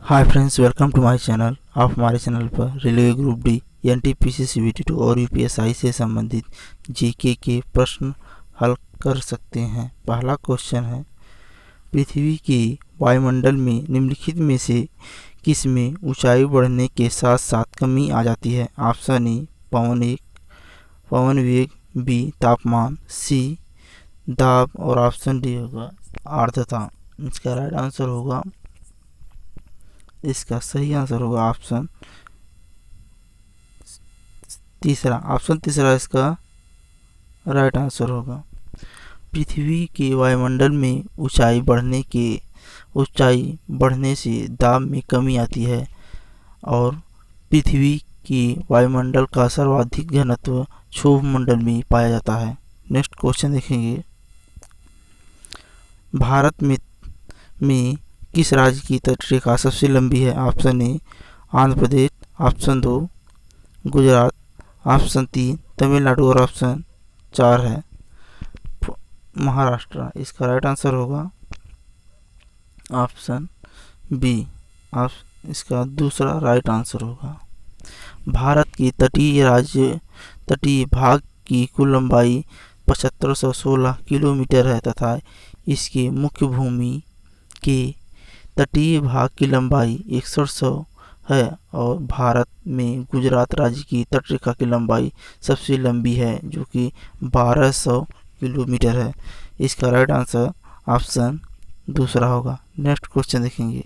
Hi friends, welcome to my channel. आप हमारे channel पर railway group D, NTPC CBT two और यूपीएसआई से संबंधित जीके के प्रश्न हल कर सकते हैं। पहला क्वेश्चन है, पृथ्वी के वायुमंडल में निम्नलिखित में से किस में ऊंचाई बढ़ने के साथ साथ कमी आ जाती है? ऑप्शन ए पवन वेग, बी तापमान, सी दाब और ऑप्शन डी होगा आर्द्रता। इसका राइट आंसर होगा, इसका सही आंसर होगा ऑप्शन तीसरा इसका राइट आंसर होगा। पृथ्वी के वायुमंडल में ऊंचाई बढ़ने से दाब में कमी आती है और पृथ्वी के वायुमंडल का सर्वाधिक घनत्व क्षोभ मंडल में पाया जाता है। नेक्स्ट क्वेश्चन देखेंगे, भारत में किस राज्य की तटरेखा सबसे लंबी है? ऑप्शन ए आंध्र प्रदेश, ऑप्शन 2 गुजरात, ऑप्शन 3 तमिलनाडु और ऑप्शन 4 है महाराष्ट्र। इसका राइट आंसर होगा ऑप्शन बी, इसका दूसरा राइट आंसर होगा। भारत की तटीय भाग की कुल लंबाई 7516 किलोमीटर है तथा इसके मुख्य भूमि के तटीय भाग की लंबाई 6100 है और भारत में गुजरात राज्य की तटरेखा की लंबाई सबसे लंबी है जो कि 1200 किलोमीटर है। इसका राइट आंसर ऑप्शन दूसरा होगा। नेक्स्ट क्वेश्चन देखेंगे,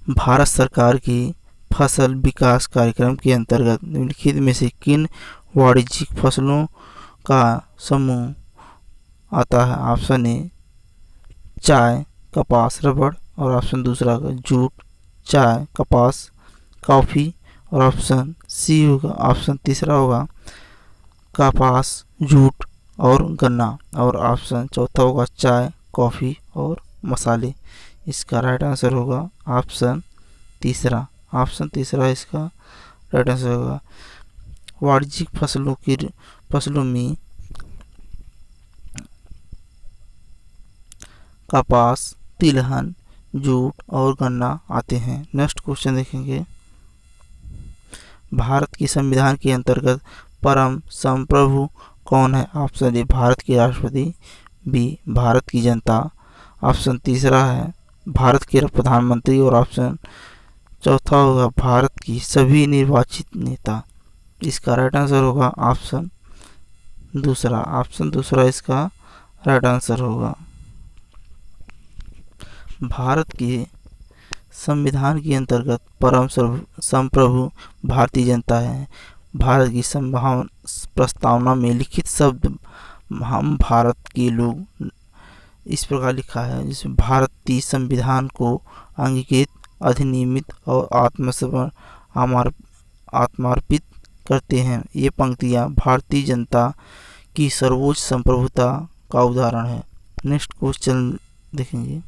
भारत सरकार की फसल विकास कार्यक्रम के अंतर्गत निम्नलिखित में से किन वाणिज्यिक फसलों का समूह आता है? ऑप्शन ए चाय, कपास, रबड़ और ऑप्शन दूसरा होगा जूट, चाय, कपास, कॉफ़ी और ऑप्शन सी होगा, ऑप्शन तीसरा होगा कपास, जूट और गन्ना और ऑप्शन चौथा होगा चाय, कॉफ़ी और मसाले। इसका राइट आंसर होगा ऑप्शन तीसरा इसका राइट आंसर होगा। वाणिज्यिक फसलों में कपास, तिलहन, जूट और गन्ना आते हैं। नेक्स्ट क्वेश्चन देखेंगे, भारत के संविधान के अंतर्गत परम संप्रभु कौन है? ऑप्शन ए भारत के राष्ट्रपति, बी भारत की जनता, ऑप्शन तीसरा है भारत के प्रधानमंत्री और ऑप्शन चौथा होगा भारत की सभी निर्वाचित नेता। इसका राइट आंसर होगा ऑप्शन दूसरा इसका राइट आंसर होगा। भारत के संविधान के अंतर्गत परम संप्रभु भारतीय जनता है। भारत की प्रस्तावना में लिखित शब्द हम भारत के लोग इस प्रकार लिखा है, जिसमें भारतीय संविधान को अंगीकृत, अधिनियमित और आत्मार्पित करते हैं। ये पंक्तियां भारतीय जनता की सर्वोच्च संप्रभुता का उदाहरण है। नेक्स्ट क्वेश्चन देखेंगे,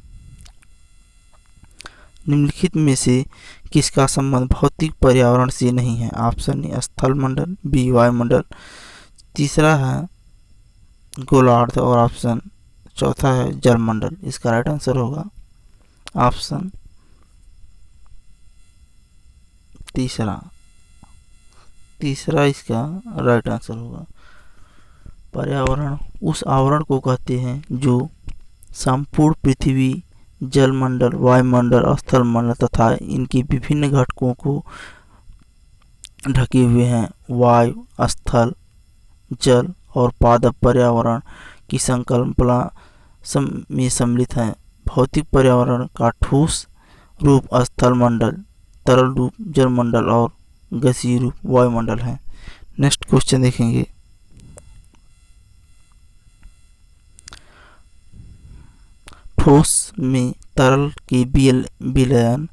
निम्नलिखित में से किसका संबंध भौतिक पर्यावरण से नहीं है? ऑप्शन ए स्थल मंडल, बी वायुमंडल, तीसरा है गोलार्ध और ऑप्शन चौथा है जलमंडल। इसका राइट आंसर होगा ऑप्शन तीसरा इसका राइट आंसर होगा। पर्यावरण उस आवरण को कहते हैं जो संपूर्ण पृथ्वी, जलमंडल, वायुमंडल, स्थल मंडल तथा इनके विभिन्न घटकों को ढके हुए हैं। वायु, स्थल, जल और पादप पर्यावरण की संकल्पना में सम्मिलित हैं। भौतिक पर्यावरण का ठोस रूप स्थल मंडल, तरल रूप जलमंडल और गैसीय रूप वायुमंडल है। नेक्स्ट क्वेश्चन देखेंगे, ठोस में तरल के विलयन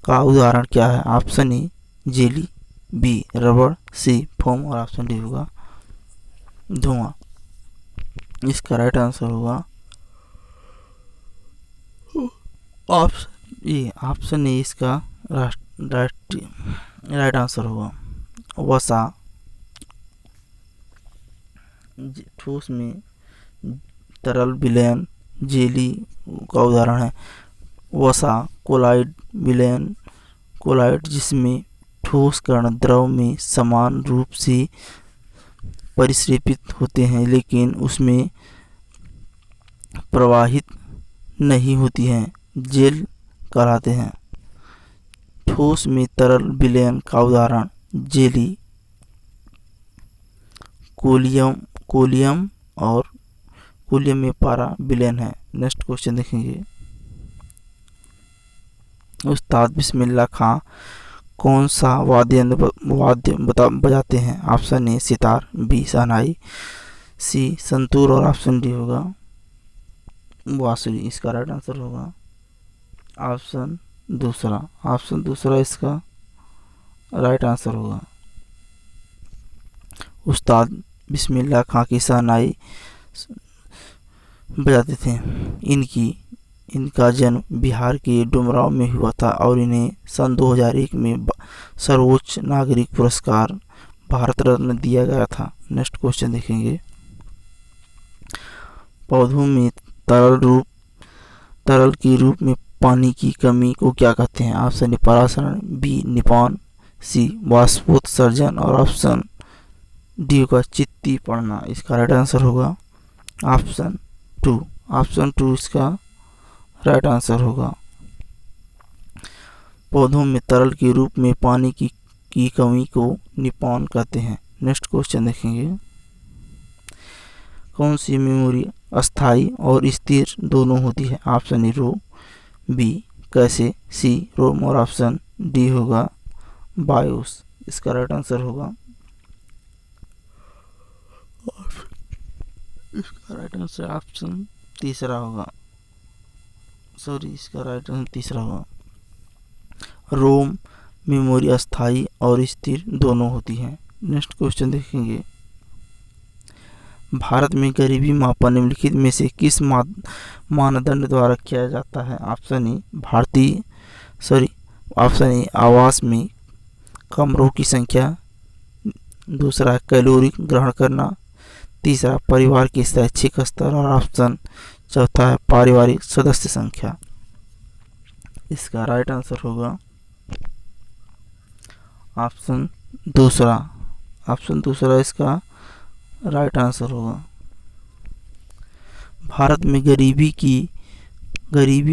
का उदाहरण क्या है? ऑप्शन ए जेली, बी रबड़, सी फोम और ऑप्शन डी होगा धुआं। इसका राइट आंसर होगा ऑप्शन ए, इसका राइट आंसर होगा वसा। ठोस में तरल विलयन जेली का उदाहरण है वसा कोलाइड विलयन कोलाइड, जिसमें ठोस कण द्रव में समान रूप से परिक्षेपित होते हैं लेकिन उसमें प्रवाहित नहीं होती हैं, जेल कहलाते हैं। ठोस में तरल विलयन का उदाहरण जेली, कोलियम और कोलियम में पारा विलयन है। नेक्स्ट क्वेश्चन देखेंगे। उस्ताद बिस्मिल्लाह खां कौन सा वाद्य बजाते हैं? ऑप्शन ए सितार, बी शहनाई, सी संतूर और ऑप्शन डी होगा बांसुरी। इसका राइट आंसर होगा ऑप्शन दूसरा इसका राइट आंसर होगा। उस्ताद बिस्मिल्लाह खां की शहनाई बजाते थे। इनका जन्म बिहार के डुमरांव में हुआ था और इन्हें सन 2001 में सर्वोच्च नागरिक पुरस्कार भारत रत्न दिया गया था। नेक्स्ट क्वेश्चन देखेंगे। पौधों में तरल के रूप में पानी की कमी को क्या कहते हैं? ऑप्शन ए परागण, बी निपान, सी वाष्पोत्सर्जन और ऑप्शन डी होगा चित्ती पड़ना। इसका राइट आंसर होगा ऑप्शन टू इसका राइट आंसर होगा। पौधों में तरल के रूप में पानी की कमी को निपान कहते हैं। नेक्स्ट क्वेश्चन देखेंगे। कौन सी मेमोरी अस्थाई और स्थिर दोनों होती है? ऑप्शन ए रो, बी कैसे, सी रोम और ऑप्शन डी होगा बायोस। इसका राइट आंसर होगा ऑप्शन तीसरा होगा। इसका राइट आंसर तीसरा होगा। रोम मेमोरी अस्थाई और स्थिर दोनों होती है। नेक्स्ट क्वेश्चन देखेंगे। भारत में गरीबी मापन निम्नलिखित में से किस मानदंड द्वारा किया जाता है? ऑप्शन ए आवास में कमरों की संख्या, दूसरा कैलोरी ग्रहण करना, तीसरा परिवार के शैक्षिक स्तर और ऑप्शन चौथा है पारिवारिक सदस्य संख्या। इसका राइट आंसर होगा ऑप्शन दूसरा इसका राइट आंसर होगा। भारत में गरीबी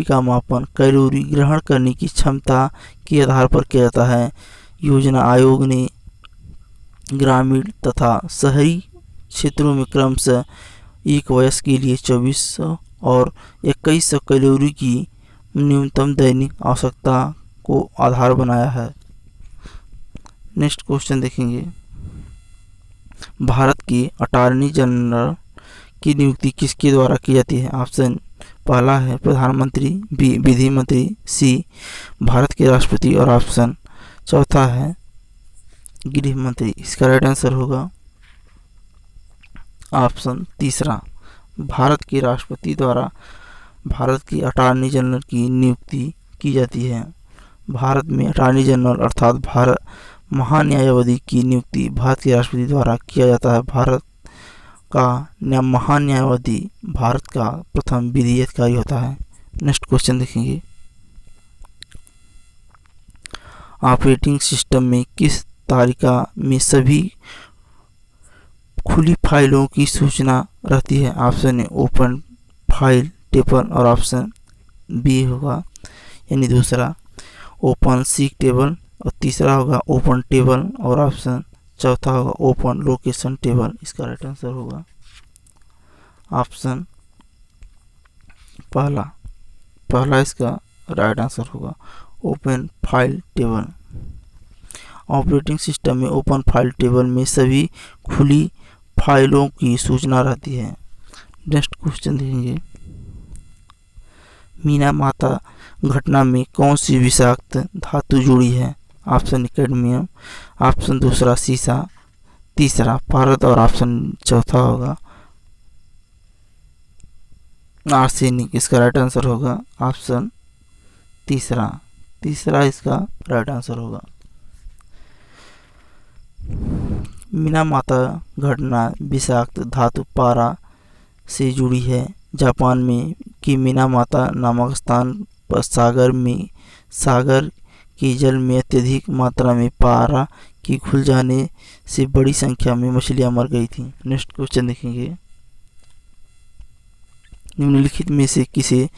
का मापन कैलोरी ग्रहण करने की क्षमता के आधार पर किया जाता है। योजना आयोग ने ग्रामीण तथा शहरी क्षेत्रों में क्रमशः एक वयस्क के लिए 2400 और 2100 कैलोरी की न्यूनतम दैनिक आवश्यकता को आधार बनाया है। नेक्स्ट क्वेश्चन देखेंगे। भारत के अटॉर्नी जनरल की नियुक्ति किसके द्वारा की जाती है? ऑप्शन पहला है प्रधानमंत्री, बी विधि मंत्री, सी भारत के राष्ट्रपति और ऑप्शन चौथा है गृह मंत्री। इसका राइट आंसर होगा ऑप्शन तीसरा। भारत के राष्ट्रपति द्वारा भारत की अटॉर्नी जनरल की नियुक्ति की जाती है। भारत में अटॉर्नी जनरल अर्थात भारत महान्यायवादी की नियुक्ति भारत के राष्ट्रपति द्वारा किया जाता है। भारत का महान्यायवादी भारत का प्रथम विधि अधिकारी होता है। नेक्स्ट क्वेश्चन देखेंगे। ऑपरेटिंग सिस्टम में किस तालिका में सभी खुली फाइलों की सूचना रहती है? ऑप्शन ए ओपन फाइल टेबल और ऑप्शन बी होगा यानी दूसरा ओपन सीक टेबल और तीसरा होगा ओपन टेबल और ऑप्शन चौथा होगा ओपन लोकेशन टेबल। इसका राइट आंसर होगा ऑप्शन पहला इसका राइट आंसर होगा open file table. Operating system में ओपन फाइल टेबल में सभी खुली फाइलों की सूचना रहती है। नेक्स्ट क्वेश्चन देखेंगे। मीना माता घटना में कौन सी विषाक्त धातु जुड़ी है? ऑप्शन कैडमियम, ऑप्शन दूसरा सीसा, तीसरा पारद और ऑप्शन चौथा होगा आर्सेनिक। इसका राइट आंसर होगा ऑप्शन तीसरा इसका राइट आंसर होगा। मीना माता घटना विषाक्त धातु पारा से जुड़ी है। जापान में की मीना माता नामक स्थान पर सागर के जल में अत्यधिक मात्रा में पारा के घुल जाने से बड़ी संख्या में मछलियां मर गई थी। नेक्स्ट क्वेश्चन देखेंगे, निम्नलिखित में से किसे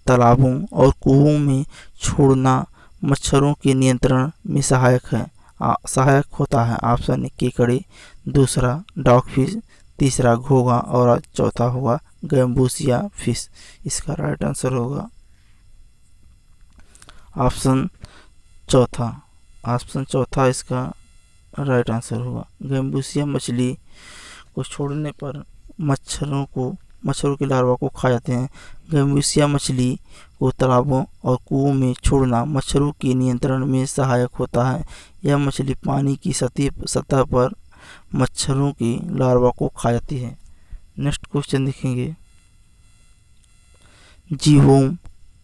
तालाबों और कुओं में छोड़ना मच्छरों के नियंत्रण में सहायक होता है? ऑप्शन ए केकड़े, दूसरा डॉगफिश, तीसरा घोंघा और चौथा होगा गैम्बूसिया फिश। इसका राइट आंसर होगा ऑप्शन चौथा इसका राइट आंसर होगा। गैम्बूसिया मछली को छोड़ने पर मच्छरों के लार्वा को खा जाते हैं। गैम्बूसिया मछली को तालाबों और कुओं में छोड़ना मच्छरों के नियंत्रण में सहायक होता है। यह मछली पानी की सतह पर मच्छरों के लार्वा को खा जाती है। नेक्स्ट क्वेश्चन देखेंगे, जीवोम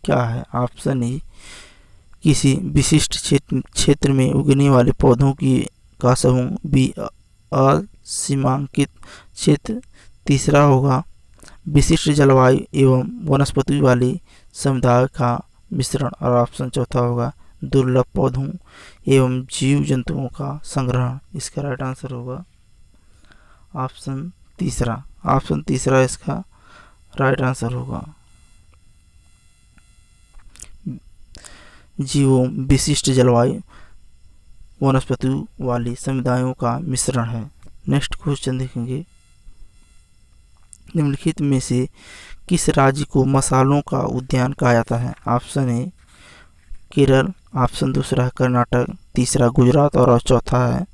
क्या है? ऑप्शन ए किसी विशिष्ट क्षेत्र में उगने वाले पौधों का समूह, बी असीमांकित क्षेत्र, तीसरा होगा विशिष्ट जलवायु एवं वनस्पति वाले समुदाय का मिश्रण और ऑप्शन चौथा होगा दुर्लभ पौधों एवं जीव जंतुओं का संग्रह। इसका राइट आंसर होगा ऑप्शन तीसरा इसका राइट आंसर होगा। जीवों विशिष्ट जलवायु वनस्पति वाले समुदायों का मिश्रण है। नेक्स्ट क्वेश्चन देखेंगे, निम्नलिखित में से किस राज्य को मसालों का उद्यान कहा जाता है? ऑप्शन ए केरल, ऑप्शन दूसरा है कर्नाटक, तीसरा गुजरात और चौथा है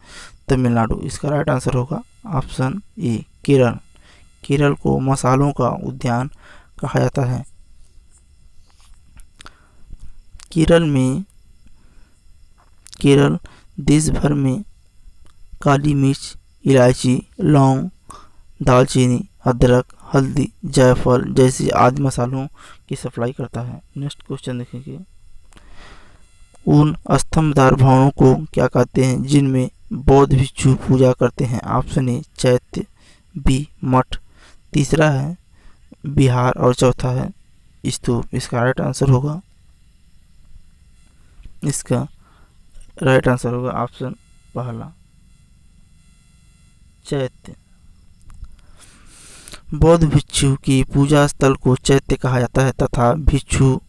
तमिलनाडु। इसका राइट आंसर होगा ऑप्शन ए केरल। केरल को मसालों का उद्यान कहा जाता है। केरल देश भर में काली मिर्च, इलायची, लौंग, दालचीनी, अदरक, हल्दी, जायफल जैसे आदि मसालों की सप्लाई करता है। नेक्स्ट क्वेश्चन देखेंगे, उन स्तंभदार भवनों को क्या कहते हैं जिनमें बौद्ध भिक्षु पूजा करते हैं? ऑप्शन ए चैत्य, बी मठ, तीसरा है विहार और चौथा है स्तूप। इसका राइट आंसर होगा ऑप्शन पहला चैत्य। बौद्ध भिक्षु की पूजा स्थल को चैत्य कहा जाता है तथा भिक्षु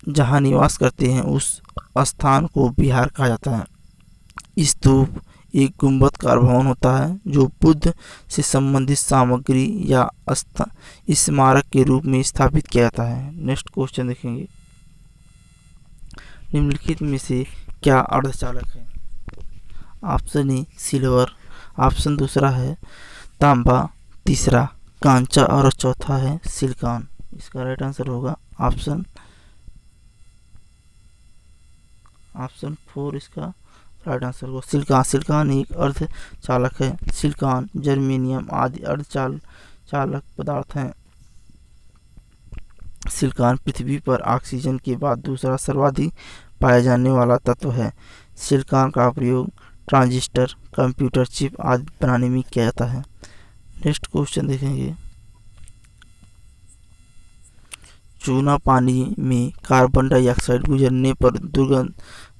जहाँ निवास करते हैं उस स्थान को विहार कहा जाता है। स्तूप एक गुंबदकार भवन होता है जो बुद्ध से संबंधित सामग्री या स्मारक के रूप में स्थापित किया जाता है। नेक्स्ट क्वेश्चन देखेंगे, निम्नलिखित में से क्या अर्धचालक है? ऑप्शन ए सिल्वर, ऑप्शन दूसरा है तांबा, तीसरा कांचा और चौथा है सिलिकॉन। इसका राइट आंसर होगा ऑप्शन 4। इसका राइट आंसर होगा सिलिकॉन एक अर्धचालक है। सिलिकॉन, जर्मेनियम आदि अर्धचालक पदार्थ हैं। सिलिकॉन पृथ्वी पर ऑक्सीजन के बाद दूसरा सर्वाधिक पाया जाने वाला तत्व है। सिलिकॉन का प्रयोग ट्रांजिस्टर, कंप्यूटर चिप आदि बनाने में किया जाता है। नेक्स्ट क्वेश्चन देखेंगे, चूना पानी में कार्बन डाइऑक्साइड गुजरने पर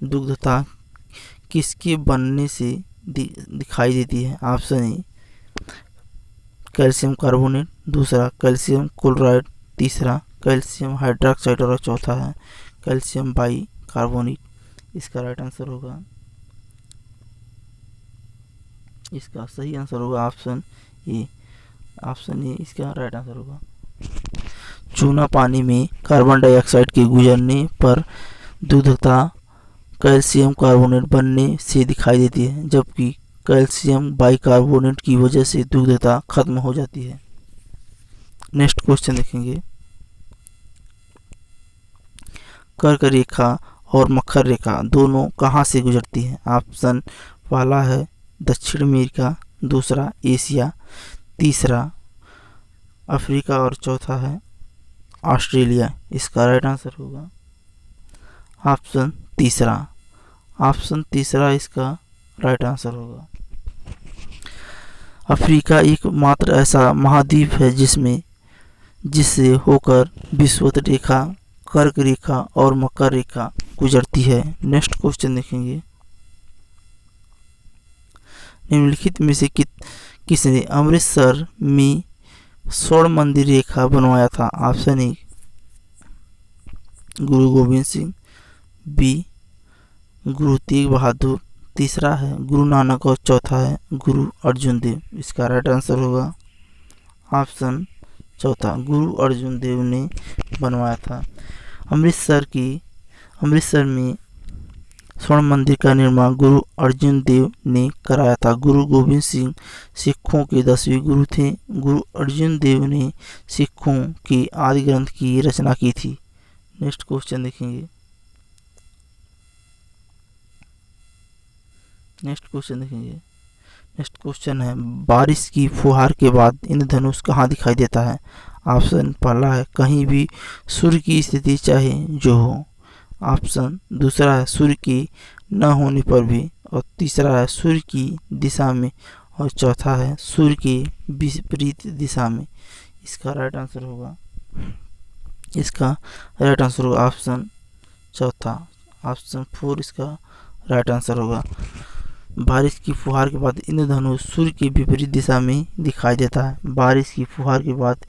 दुग्धता किसके बनने से दिखाई देती है? ऑप्शन ए कैल्शियम कार्बोनेट, दूसरा कैल्शियम क्लोराइड, तीसरा कैल्शियम हाइड्रोक्साइड और चौथा है कैल्शियम बाई कार्बोनेट। इसका राइट आंसर होगा इसका सही आंसर होगा ऑप्शन ए इसका राइट आंसर होगा। चूना पानी में कार्बन डाइऑक्साइड के गुजरने पर दुग्धता कैल्शियम कार्बोनेट बनने से दिखाई देती है, जबकि कैल्शियम बाइकार्बोनेट की वजह से दुग्धता खत्म हो जाती है। नेक्स्ट क्वेश्चन देखेंगे, कर्क रेखा और मकर रेखा दोनों कहाँ से गुजरती हैं? ऑप्शन पहला है दक्षिण अमेरिका, दूसरा एशिया, तीसरा अफ्रीका और चौथा है ऑस्ट्रेलिया। इसका राइट आंसर होगा ऑप्शन तीसरा इसका राइट आंसर होगा। अफ्रीका एकमात्र ऐसा महाद्वीप है जिससे होकर विषुवत रेखा कर्क रेखा और मकर रेखा गुजरती है। नेक्स्ट क्वेश्चन देखेंगे, निम्नलिखित में से किसने अमृतसर में स्वर्ण मंदिर रेखा बनवाया था? Option A Guru Govind Singh, B Guru Tegh Bahadur, तीसरा है गुरु नानक और चौथा है गुरु अर्जुन देव। इसका राइट आंसर होगा ऑप्शन चौथा, गुरु अर्जुन देव ने बनवाया था। अमृतसर में स्वर्ण मंदिर का निर्माण गुरु अर्जुन देव ने कराया था। गुरु गोविंद सिंह सिखों के 10वें गुरु थे। गुरु अर्जुन देव ने सिखों के आदि ग्रंथ की रचना की थी। नेक्स्ट क्वेश्चन देखेंगे, नेक्स्ट क्वेश्चन है, बारिश की फुहार के बाद इंद्रधनुष कहाँ दिखाई देता है? ऑप्शन पहला है कहीं भी सूर्य की स्थिति चाहे जो हो, ऑप्शन दूसरा है सूर्य की न होने पर भी, और तीसरा है सूर्य की दिशा में, और चौथा है सूर्य के विपरीत दिशा में। इसका राइट आंसर होगा ऑप्शन चौथा, ऑप्शन 4 इसका राइट आंसर होगा। बारिश की फुहार के बाद इंद्रधनुष सूर्य की विपरीत दिशा में दिखाई देता है। बारिश की फुहार के बाद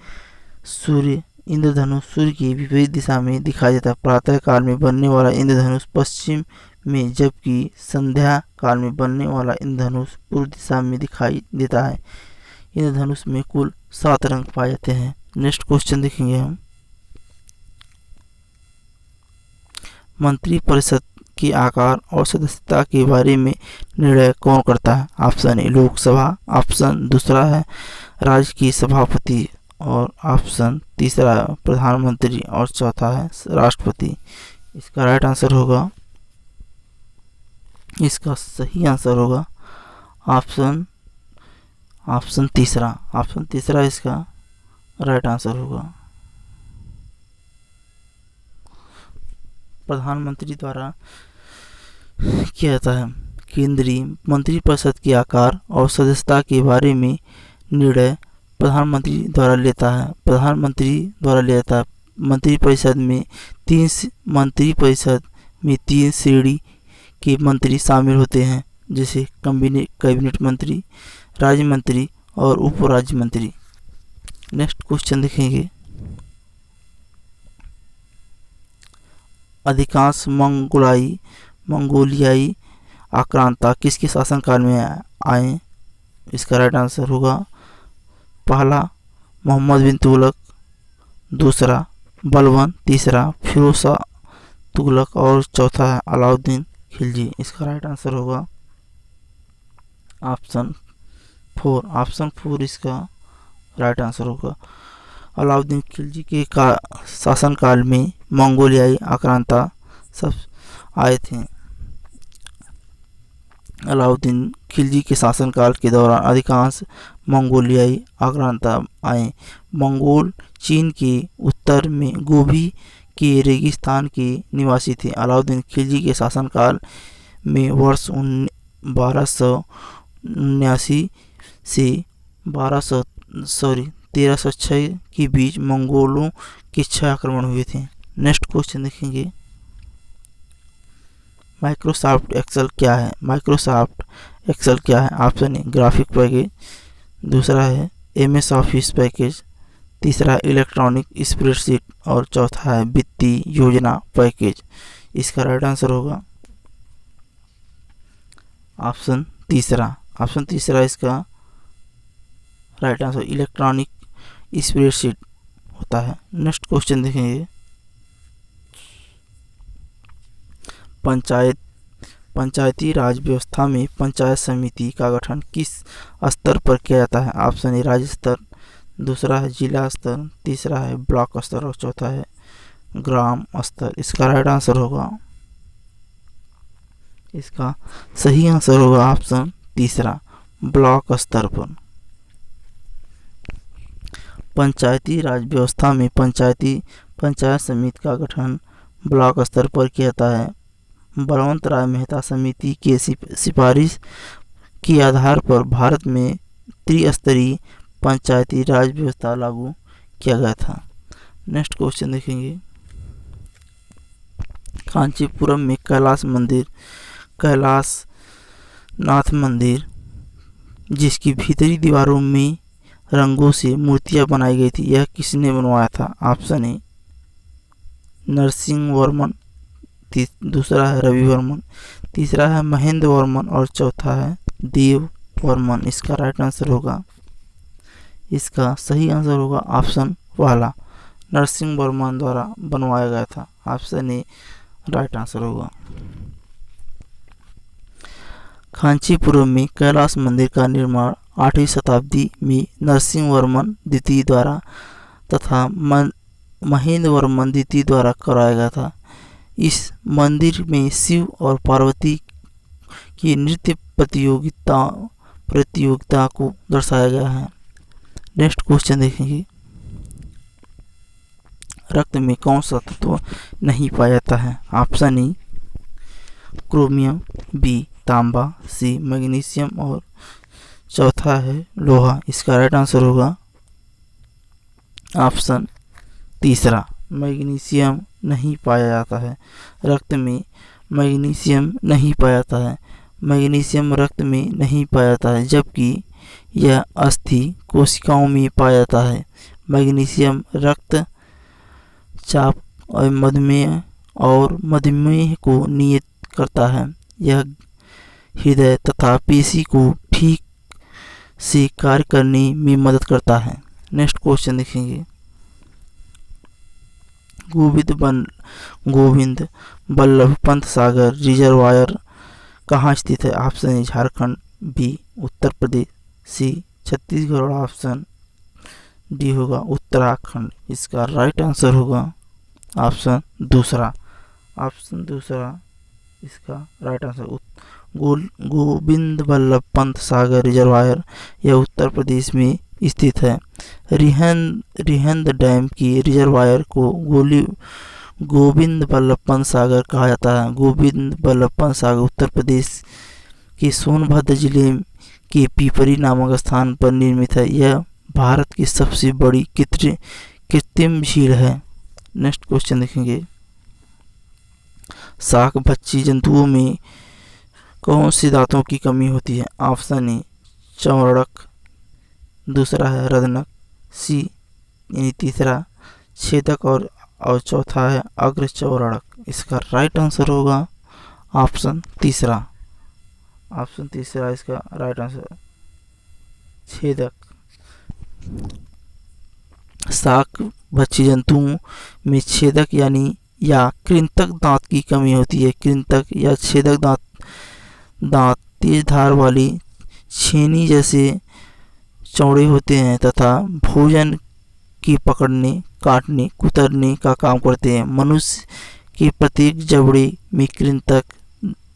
इंद्रधनुष सूर्य की विपरीत दिशा में दिखाई देता है। प्रातः काल में बनने वाला इंद्रधनुष पश्चिम में, जबकि संध्या काल में बनने वाला इंद्रधनुष पूर्व दिशा में दिखाई देता है। इंद्रधनुष में कुल 7 रंग पाए जाते हैं। नेक्स्ट क्वेश्चन देखेंगे हम, मंत्रिपरिषद के आकार और सदस्यता के बारे में निर्णय कौन करता है? ऑप्शन ए लोकसभा, ऑप्शन दूसरा है राज्य की सभापति, और ऑप्शन तीसरा है प्रधानमंत्री, और चौथा है राष्ट्रपति। इसका राइट आंसर होगा, इसका सही आंसर होगा ऑप्शन तीसरा इसका राइट आंसर होगा। प्रधानमंत्री द्वारा किया जाता है। केंद्रीय मंत्रिपरिषद के आकार और सदस्यता के बारे में निर्णय प्रधानमंत्री द्वारा लेता है। मंत्रिपरिषद में 3 श्रेणी के मंत्री शामिल होते हैं, जैसे कैबिनेट मंत्री, राज्य मंत्री और उप राज्य मंत्री। नेक्स्ट क्वेश्चन देखेंगे, अधिकांश मंगोलियाई आक्रांता किसके शासनकाल में आए? इसका राइट आंसर होगा पहला मोहम्मद बिन तुगलक, दूसरा बलबन, तीसरा फिरोज शाह तुगलक, और चौथा है अलाउद्दीन खिलजी। इसका राइट आंसर होगा ऑप्शन 4 इसका राइट आंसर होगा। अलाउद्दीन खिलजी के शासनकाल में मंगोलियाई आक्रांता सब आए थे। अलाउद्दीन खिलजी के शासनकाल के दौरान अधिकांश मंगोलियाई आक्रांता आए। मंगोल चीन के उत्तर में गोबी के रेगिस्तान के निवासी थे। अलाउद्दीन खिलजी के शासनकाल में वर्ष 1279 से 1306 के बीच मंगोलों के 6 आक्रमण हुए थे। नेक्स्ट क्वेश्चन देखेंगे, माइक्रोसॉफ्ट एक्सेल क्या है? ऑप्शन ए ग्राफिक पैकेज, दूसरा है MS ऑफिस पैकेज, तीसरा है इलेक्ट्रॉनिक स्प्रेडशीट, और चौथा है वित्तीय योजना पैकेज। इसका राइट आंसर होगा ऑप्शन तीसरा इसका राइट आंसर इलेक्ट्रॉनिक स्प्रेडशीट होता है। नेक्स्ट क्वेश्चन देखेंगे, पंचायती राज व्यवस्था में पंचायत समिति का गठन किस स्तर पर किया जाता है? ऑप्शन ए राज्य स्तर, दूसरा है जिला स्तर, तीसरा है ब्लॉक स्तर, और चौथा है ग्राम स्तर। इसका राइट आंसर होगा, इसका सही आंसर होगा ऑप्शन तीसरा, ब्लॉक स्तर पर। पंचायती राज व्यवस्था में पंचायत समिति का गठन ब्लॉक स्तर पर किया जाता है। बलवंत राय मेहता समिति के सिफारिश के आधार पर भारत में त्रिस्तरीय पंचायती राज व्यवस्था लागू किया गया था। नेक्स्ट क्वेश्चन देखेंगे, कांचीपुरम में कैलाश मंदिर, कैलाश नाथ मंदिर, जिसकी भीतरी दीवारों में रंगों से मूर्तियां बनाई गई थी, यह किसने बनवाया था? ऑप्शन ए नरसिंह वर्मन, दूसरा है रवि वर्मन, तीसरा है महेंद्र वर्मन और चौथा है देव वर्मन। इसका राइट आंसर होगा, इसका सही आंसर होगा ऑप्शन वाला, नरसिंह वर्मन द्वारा बनवाया गया था। ऑप्शन ए राइट आंसर होगा। कांचीपुरम में कैलाश मंदिर का निर्माण 8वीं शताब्दी में नरसिंह वर्मन द्वितीय द्वारा तथा महेंद्र वर्मन द्वितीय द्वारा कराया गया था। इस मंदिर में शिव और पार्वती की नृत्य प्रतियोगिता को दर्शाया गया है। नेक्स्ट क्वेश्चन देखेंगे, रक्त में कौन सा तत्व नहीं पाया जाता है? ऑप्शन ए क्रोमियम, बी तांबा, सी मैग्नीशियम और चौथा है लोहा। इसका राइट आंसर होगा ऑप्शन तीसरा, मैग्नीशियम नहीं पाया जाता है। रक्त में मैग्नीशियम नहीं पाया जाता है। मैग्नीशियम रक्त में नहीं पाया जाता है, जबकि यह अस्थि कोशिकाओं में पाया जाता है। मैग्नीशियम रक्त चाप और मधुमेह को नियंत्रित करता है। यह हृदय तथा पेशी को ठीक से कार्य करने में मदद करता है। नेक्स्ट क्वेश्चन देखेंगे, गोविंद बल्लभ पंत सागर रिजर्वायर कहाँ स्थित है? ऑप्शन ए झारखंड, बी उत्तर प्रदेश, सी छत्तीसगढ़ और ऑप्शन डी होगा उत्तराखंड। इसका राइट आंसर होगा ऑप्शन दूसरा, इसका right answer Govind Ballabh Pant Sagar reservoir यह उत्तर प्रदेश में स्थित है। रिहंद डैम की रिजर्वायर को गोविंद बल्लभ पंत सागर कहा जाता है। गोविंद बल्लभ पंत सागर उत्तर प्रदेश के सोनभद्र जिले के पीपरी नामक स्थान पर निर्मित है। यह भारत की सबसे बड़ी कृत्रिम झील है। नेक्स्ट क्वेश्चन देखेंगे, शाक भक्षी जंतुओं में कौन सी दांतों की कमी होती है? ऑप्शन ए चौड़क, दूसरा है रदनक, सी यानी तीसरा छेदक और चौथा है अग्र चौड़क। इसका राइट आंसर होगा ऑप्शन तीसरा, इसका राइट आंसर छेदक। शाक भक्षी जंतुओं में छेदक या कृंतक दांत की कमी होती है। कृंतक या छेदक दांत तेज धार वाली छेनी जैसे चौड़े होते हैं तथा भोजन की पकड़ने, काटने, कुतरने का काम करते हैं। मनुष्य के प्रत्येक जबड़े में कृंतक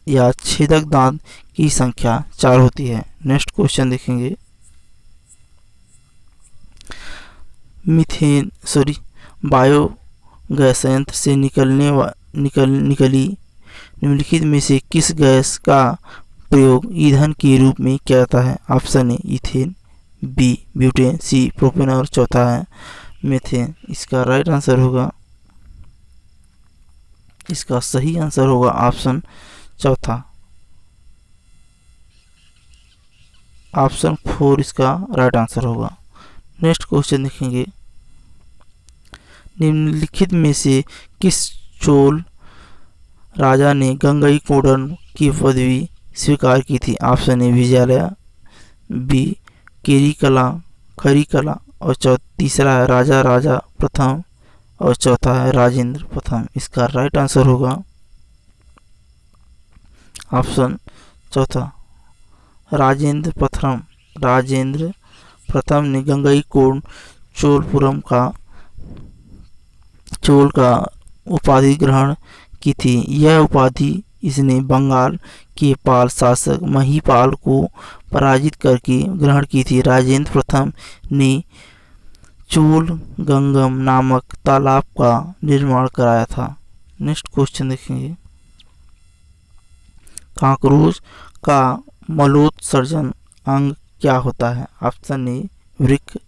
या छेदक दांत की संख्या 4 होती है। नेक्स्ट क्वेश्चन देखेंगे, बायोगैस संयंत्र से निकली निम्नलिखित में से किस गैस का प्रयोग ईंधन के रूप में किया जाता है? Option A ethane, B butane, C propane और चौथा है मीथेन। इसका राइट आंसर होगा, इसका सही आंसर होगा ऑप्शन चौथा, ऑप्शन 4 इसका राइट आंसर होगा। नेक्स्ट क्वेश्चन देखेंगे, निम्नलिखित में से किस चोल राजा ने गंगईकोंडन की पदवी स्वीकार की थी? ऑप्शन ए विजयालय, बी खरीकला और तीसरा है राजा प्रथम और चौथा है राजेंद्र प्रथम। इसका राइट आंसर होगा ऑप्शन चौथा, राजेंद्र प्रथम ने गंगईकोंड चोल का उपाधि ग्रहण की थी। यह उपाधि इसने बंगाल के पाल शासक महिपाल को पराजित करके ग्रहण की थी। राजेंद्र प्रथम ने चोल गंगम नामक तालाब का निर्माण कराया था। नेक्स्ट क्वेश्चन देखेंगे, कॉकरोच का मलोत्सर्जन अंग क्या होता है? ऑप्शन ए वृक्क,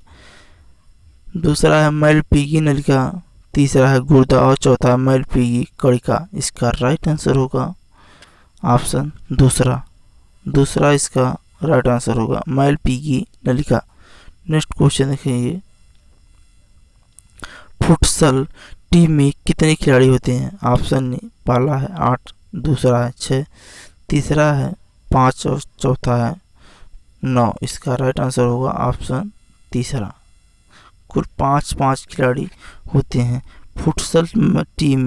दूसरा है मैलपीगी नलिका, तीसरा है गुर्दा और चौथा है मैलपीगी कड़िका। इसका राइट आंसर होगा ऑप्शन दूसरा इसका राइट आंसर होगा मैलपीगी नलिका। नेक्स्ट क्वेश्चन देखेंगे, फुटसल टीम में कितने खिलाड़ी होते हैं? ऑप्शन पहला है 8, दूसरा है 6, तीसरा है 5 और चौथा है 9। इसका राइट आंसर होगा ऑप्शन तीसरा। कुल 5 खिलाड़ी होते हैं। फुटसल टीम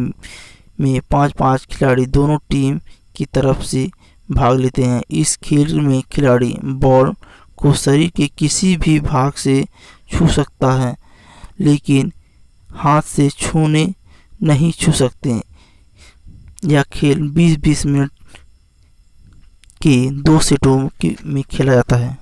में 5 खिलाड़ी दोनों टीम की तरफ से भाग लेते हैं। इस खेल में खिलाड़ी बॉल को शरीर के किसी भी भाग से छू सकता है, लेकिन हाथ से नहीं छू सकते। यह खेल 20-20 मिनट के 2 सेटों में खेला जाता है।